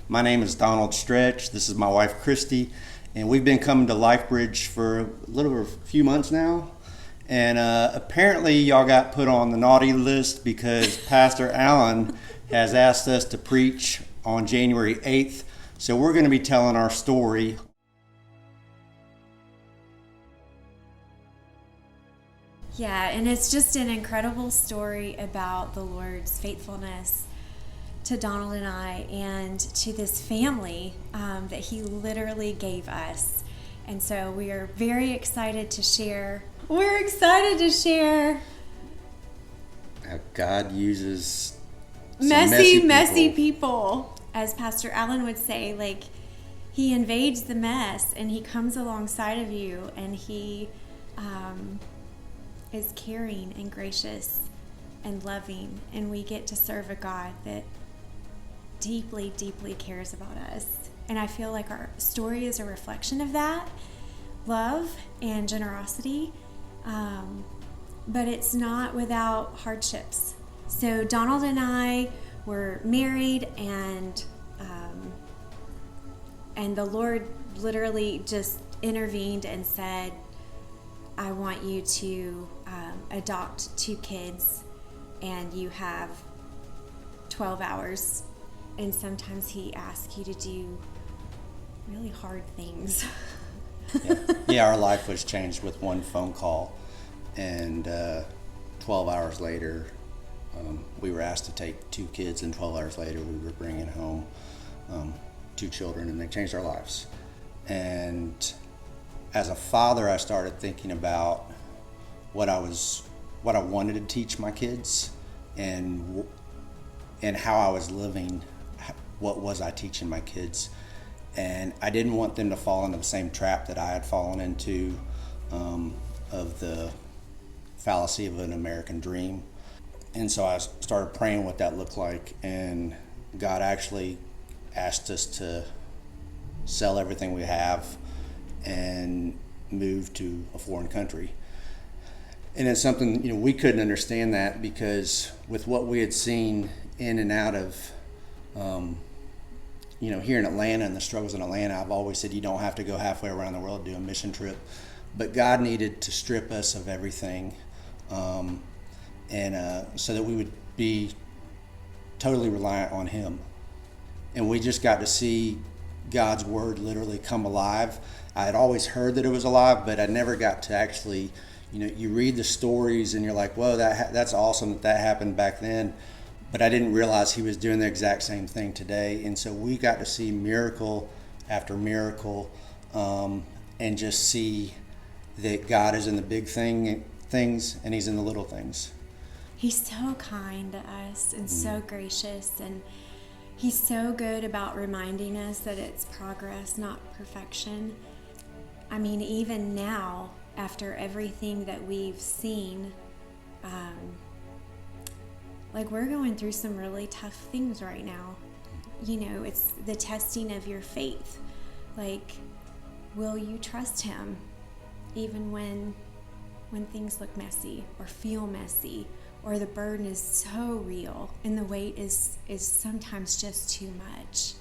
My name is Donald Stretch. This is my wife, Cristy, and we've been coming to Lifebridge for a little over a few months now. And apparently, y'all got put on the naughty list because Pastor Allen has asked us to preach on January 8th. So we're going to be telling our story. Yeah, and it's just an incredible story about the Lord's faithfulness to Donald and I and to this family that he literally gave us. And so we are very excited to share. We're excited to share How God uses some messy people. As Pastor Allen would say, like, he invades the mess and he comes alongside of you and he is caring and gracious and loving, and we get to serve a God that deeply, deeply cares about us. And I feel like our story is a reflection of that love and generosity, but it's not without hardships. So Donald and I were married, and the Lord literally just intervened and said, I want you to adopt 2 kids, and you have 12 hours. And sometimes he asks you to do really hard things. Yeah, our life was changed with one phone call. And 12 hours later, we were asked to take 2 kids, and 12 hours later, we were bringing home 2 children, and they changed our lives. And as a father, I started thinking about what I wanted to teach my kids, and how I was living. What was I teaching my kids? And I didn't want them to fall into the same trap that I had fallen into, of the fallacy of an American dream. And so I started praying what that looked like, and God actually asked us to sell everything we have and move to a foreign country. And it's something, we couldn't understand that, because with what we had seen in and out of, here in Atlanta and the struggles in Atlanta, I've always said you don't have to go halfway around the world to do a mission trip. But God needed to strip us of everything, so that we would be totally reliant on Him. And we just got to see God's Word literally come alive. I had always heard that it was alive, but I never got to actually, you read the stories and you're like, whoa, that's awesome that happened back then. But I didn't realize He was doing the exact same thing today. And so we got to see miracle after miracle, and just see that God is in the big things and He's in the little things. He's so kind to us and so gracious, and He's so good about reminding us that it's progress, not perfection. I mean, even now, after everything that we've seen, we're going through some really tough things right now. It's the testing of your faith. Will you trust Him even when things look messy or feel messy, or the burden is so real and the weight is sometimes just too much?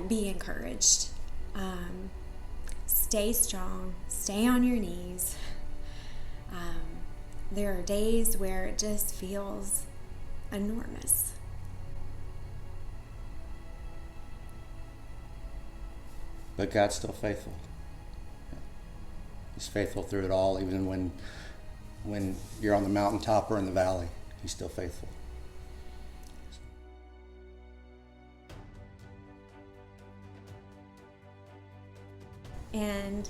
Be encouraged. Stay strong. Stay on your knees. There are days where it just feels enormous. But God's still faithful. He's faithful through it all, even when you're on the mountaintop or in the valley. He's still faithful. And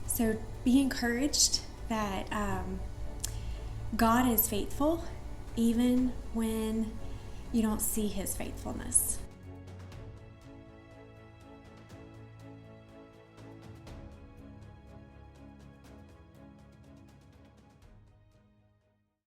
so be encouraged that God is faithful even when you don't see His faithfulness.